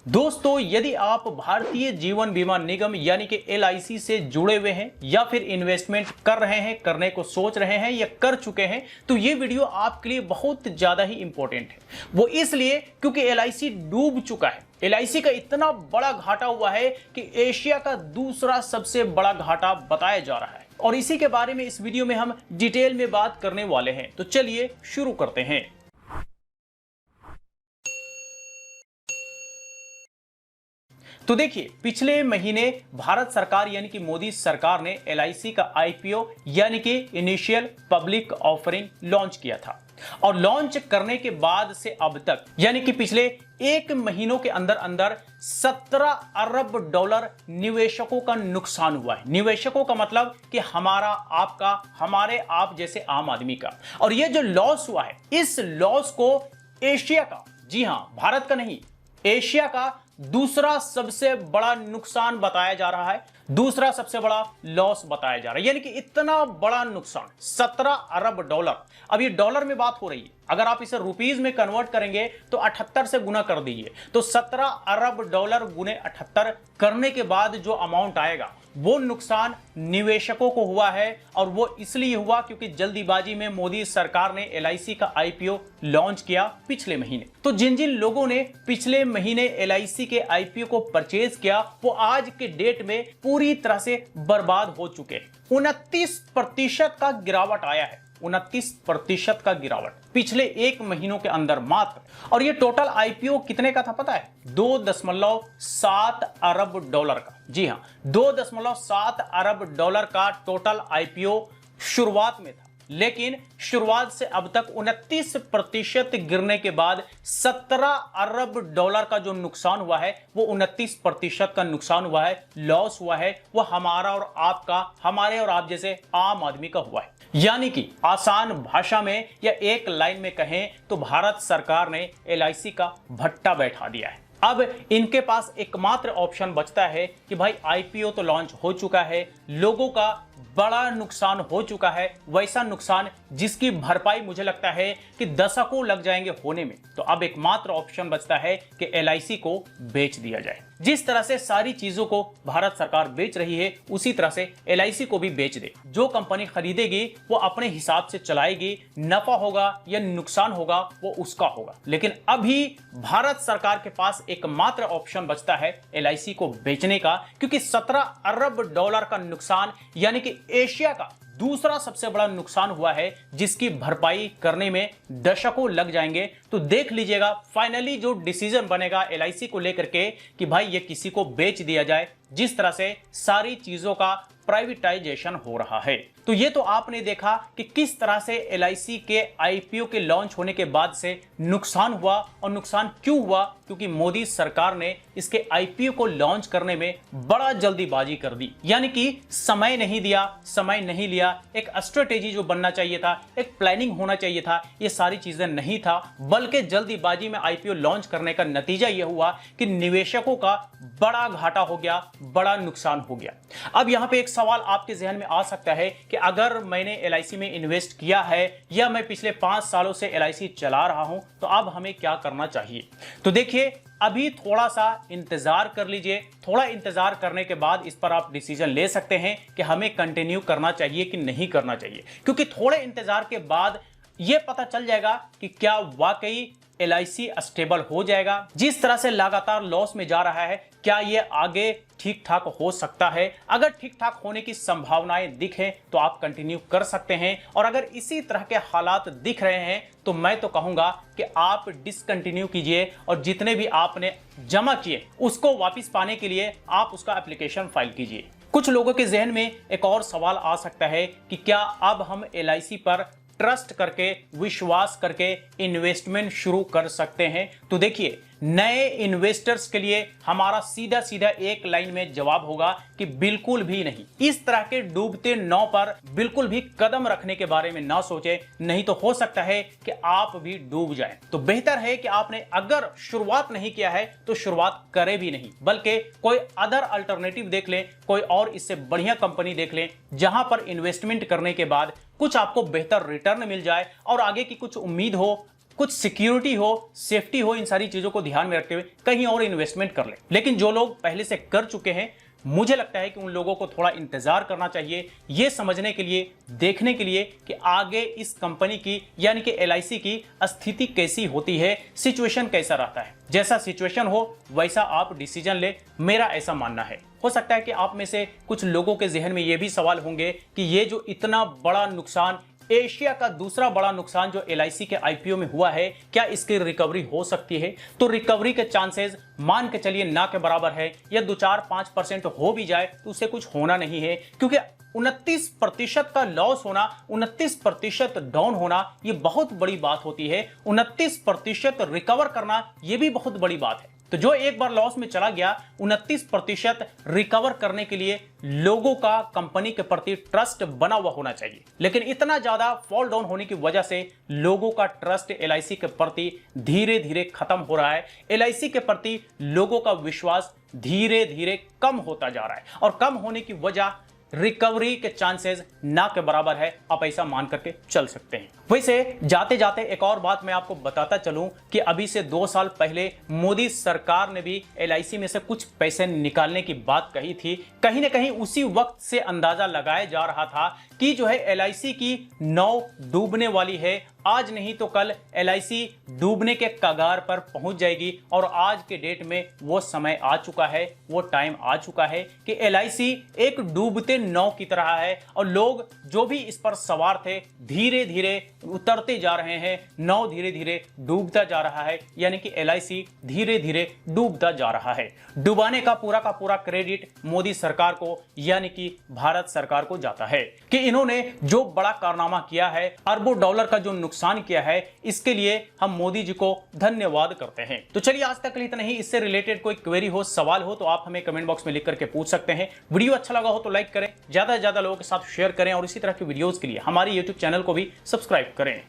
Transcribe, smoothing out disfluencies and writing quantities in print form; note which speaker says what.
Speaker 1: दोस्तों, यदि आप भारतीय जीवन बीमा निगम यानी कि LIC से जुड़े हुए हैं या फिर इन्वेस्टमेंट कर रहे हैं, करने को सोच रहे हैं या कर चुके हैं, तो ये वीडियो आपके लिए बहुत ज्यादा ही इंपॉर्टेंट है। वो इसलिए क्योंकि LIC डूब चुका है। LIC का इतना बड़ा घाटा हुआ है कि एशिया का दूसरा सबसे बड़ा घाटा बताया जा रहा है, और इसी के बारे में इस वीडियो में हम डिटेल में बात करने वाले हैं। तो चलिए शुरू करते हैं। तो देखिए, पिछले महीने भारत सरकार यानी कि मोदी सरकार ने LIC का IPO यानी कि इनिशियल पब्लिक ऑफरिंग लॉन्च किया था, और लॉन्च करने के बाद से अब तक यानी कि पिछले 1 महीनों के अंदर अंदर 17 अरब डॉलर निवेशकों का नुकसान हुआ है। निवेशकों का मतलब कि हमारा, आपका, हमारे आप जैसे आम आदमी का। और ये जो लॉस हुआ है, इस लॉस को एशिया का, जी हां, भारत का नहीं, एशिया का दूसरा सबसे बड़ा नुकसान बताया जा रहा है, दूसरा सबसे बड़ा लॉस बताया जा रहा है। यानी कि इतना बड़ा नुकसान 17 अरब डॉलर। अब ये डॉलर में बात हो रही है, अगर आप इसे रुपीस में कन्वर्ट करेंगे तो 78 से गुना कर दीजिए, तो 17 अरब डॉलर गुने 78 करने के बाद जो अमाउंट आएगा वो नुकसान निवेशकों को हुआ है। और वो इसलिए हुआ क्योंकि जल्दीबाजी में मोदी सरकार ने LIC का IPO लॉन्च किया पिछले महीने। तो जिन जिन लोगों ने पिछले महीने LIC के IPO को परचेज किया, वो आज के डेट में पूरी तरह से बर्बाद हो चुके हैं। 29% का गिरावट आया है, 29% का गिरावट पिछले 1 महीनों के अंदर मात्र। और ये टोटल IPO कितने का था पता है? 2.7 अरब डॉलर का। जी हां, 2.7 अरब डॉलर का टोटल IPO शुरुआत में था, लेकिन शुरुआत से अब तक 29% गिरने के बाद 17 अरब डॉलर का जो नुकसान हुआ है, वो 29% का नुकसान हुआ है, लॉस हुआ है। वो हमारा और आपका, हमारे और आप जैसे आम आदमी का हुआ है। यानी कि आसान भाषा में या एक लाइन में कहें तो भारत सरकार ने LIC का भट्टा बैठा दिया है। अब इनके पास एकमात्र ऑप्शन बचता है कि भाई IPO तो लॉन्च हो चुका है, लोगों का बड़ा नुकसान हो चुका है, वैसा नुकसान जिसकी भरपाई मुझे लगता है कि दशकों लग जाएंगे होने में। तो अब एकमात्र ऑप्शन बचता है कि LIC को बेच दिया जाए। जिस तरह से सारी चीजों को भारत सरकार बेच रही है, उसी तरह से LIC को भी बेच दे। जो कंपनी खरीदेगी वो अपने हिसाब से चलाएगी, नफा होगा या नुकसान होगा वो उसका होगा। लेकिन अभी भारत सरकार के पास एकमात्र ऑप्शन बचता है LIC को बेचने का, क्योंकि 17 अरब डॉलर का नुकसान यानी कि एशिया का दूसरा सबसे बड़ा नुकसान हुआ है, जिसकी भरपाई करने में दशकों लग जाएंगे। तो देख लीजिएगा फाइनली जो डिसीजन बनेगा LIC को लेकर के कि भाई ये किसी को बेच दिया जाए, जिस तरह से सारी चीजों का प्राइवेटाइजेशन हो रहा है। तो ये तो आपने देखा कि किस तरह से LIC के IPO के लॉन्च होने के बाद से नुकसान हुआ। और नुकसान क्यों हुआ? क्योंकि मोदी सरकार ने इसके IPO को लॉन्च करने में बड़ा जल्दीबाजी कर दी, यानी कि समय नहीं दिया, समय नहीं लिया। एक स्ट्रेटेजी जो बनना चाहिए था, एक प्लानिंग होना चाहिए था, ये सारी चीजें नहीं था, बल्कि जल्दीबाजी में IPO लॉन्च करने का नतीजा यह हुआ कि निवेशकों का बड़ा घाटा हो गया, बड़ा नुकसान हो गया। अब यहां पे एक सवाल आपके जहन में आ सकता है कि अगर मैंने LIC में इन्वेस्ट किया है या मैं पिछले 5 सालों से LIC चला रहा हूं, तो अब हमें क्या करना चाहिए? तो देखिए, अभी थोड़ा सा इंतजार कर लीजिए। थोड़ा इंतजार करने के बाद इस पर आप डिसीजन ले सकते हैं कि हमें कंटिन्यू करना चाहिए कि नहीं करना चाहिए, क्योंकि थोड़े इंतजार के बाद यह पता चल जाएगा कि क्या वाकई LIC स्टेबल हो जाएगा। जिस तरह से लगातार लॉस में जा रहा है, क्या यह आगे ठीक ठाक हो सकता है? अगर ठीक ठाक होने की संभावनाएं दिखें तो आप कंटिन्यू कर सकते हैं, और अगर इसी तरह के हालात दिख रहे हैं तो मैं तो कहूंगा कि आप डिसकंटिन्यू कीजिए, और जितने भी आपने जमा किए उसको वापस पाने के लिए आप उसका एप्लीकेशन फाइल कीजिए। कुछ लोगों के जहन में एक और सवाल आ सकता है कि क्या अब हम LIC पर ट्रस्ट करके, विश्वास करके इन्वेस्टमेंट शुरू कर सकते हैं? तो देखिए, नए इन्वेस्टर्स के लिए हमारा सीधा सीधा एक लाइन में जवाब होगा कि बिल्कुल भी नहीं। इस तरह के डूबते नाव पर बिल्कुल भी कदम रखने के बारे में ना सोचे, नहीं तो हो सकता है कि आप भी डूब जाएं। तो बेहतर है कि आपने अगर शुरुआत नहीं किया है तो शुरुआत करे भी नहीं, बल्कि कोई अदर अल्टरनेटिव देख लें, कोई और इससे बढ़िया कंपनी देख लें, जहां पर इन्वेस्टमेंट करने के बाद कुछ आपको बेहतर रिटर्न मिल जाए और आगे की कुछ उम्मीद हो, कुछ सिक्योरिटी हो, सेफ्टी हो, इन सारी चीजों को ध्यान में रखते हुए कहीं और इन्वेस्टमेंट कर ले। लेकिन जो लोग पहले से कर चुके हैं, मुझे लगता है कि उन लोगों को थोड़ा इंतजार करना चाहिए, यह समझने के लिए, देखने के लिए कि आगे इस कंपनी की यानी कि एलआईसी की स्थिति कैसी होती है, सिचुएशन कैसा रहता है। जैसा सिचुएशन हो वैसा आप डिसीजन ले, मेरा ऐसा मानना है। हो सकता है कि आप में से कुछ लोगों के जहन में यह भी सवाल होंगे कि ये जो इतना बड़ा नुकसान, एशिया का दूसरा बड़ा नुकसान जो एलआईसी के आईपीओ में हुआ है, क्या इसकी रिकवरी हो सकती है? तो रिकवरी के चांसेस मान के चलिए ना के बराबर है, या 2-4-5% हो भी जाए तो उससे कुछ होना नहीं है, क्योंकि 29% का लॉस होना, 29% डाउन होना, यह बहुत बड़ी बात होती है। 29% रिकवर करना, यह भी बहुत बड़ी बात है। तो जो एक बार लॉस में चला गया, 29% रिकवर करने के लिए लोगों का कंपनी के प्रति ट्रस्ट बना हुआ होना चाहिए। लेकिन इतना ज्यादा फॉल डाउन होने की वजह से लोगों का ट्रस्ट एलआईसी के प्रति धीरे धीरे खत्म हो रहा है। एलआईसी के प्रति लोगों का विश्वास धीरे धीरे कम होता जा रहा है, और कम होने की वजह रिकवरी के चांसेस ना के बराबर है, आप ऐसा मान करके चल सकते हैं। वैसे जाते जाते एक और बात मैं आपको बताता चलूं कि अभी से 2 साल पहले मोदी सरकार ने भी एलआईसी में से कुछ पैसे निकालने की बात कही थी। कहीं ना कहीं उसी वक्त से अंदाजा लगाया जा रहा था कि जो है एलआईसी की नाव डूबने वाली है। आज नहीं तो कल एलआईसी डूबने के कगार पर पहुंच जाएगी, और आज के डेट में वो समय आ चुका है, वो टाइम आ चुका है कि एलआईसी एक डूबते नाव की तरह है, और लोग जो भी इस पर सवार थे धीरे धीरे उतरते जा रहे हैं। नाव धीरे धीरे डूबता जा रहा है, यानी कि एलआईसी धीरे धीरे डूबता जा रहा है। डुबाने का पूरा क्रेडिट मोदी सरकार को यानी कि भारत सरकार को जाता है कि इन्होंने जो बड़ा कारनामा किया है, अरबों डॉलर का जो नुकसान किया है, इसके लिए हम मोदी जी को धन्यवाद करते हैं। तो चलिए आज तक इतना ही। इससे रिलेटेड कोई क्वेरी हो, सवाल हो तो आप हमें कमेंट बॉक्स में लिख करके पूछ सकते हैं। वीडियो अच्छा लगा हो तो लाइक करें, ज्यादा से ज्यादा लोगों के साथ शेयर करें, और इसी तरह की वीडियोस के लिए हमारे यूट्यूब चैनल को भी सब्सक्राइब करें।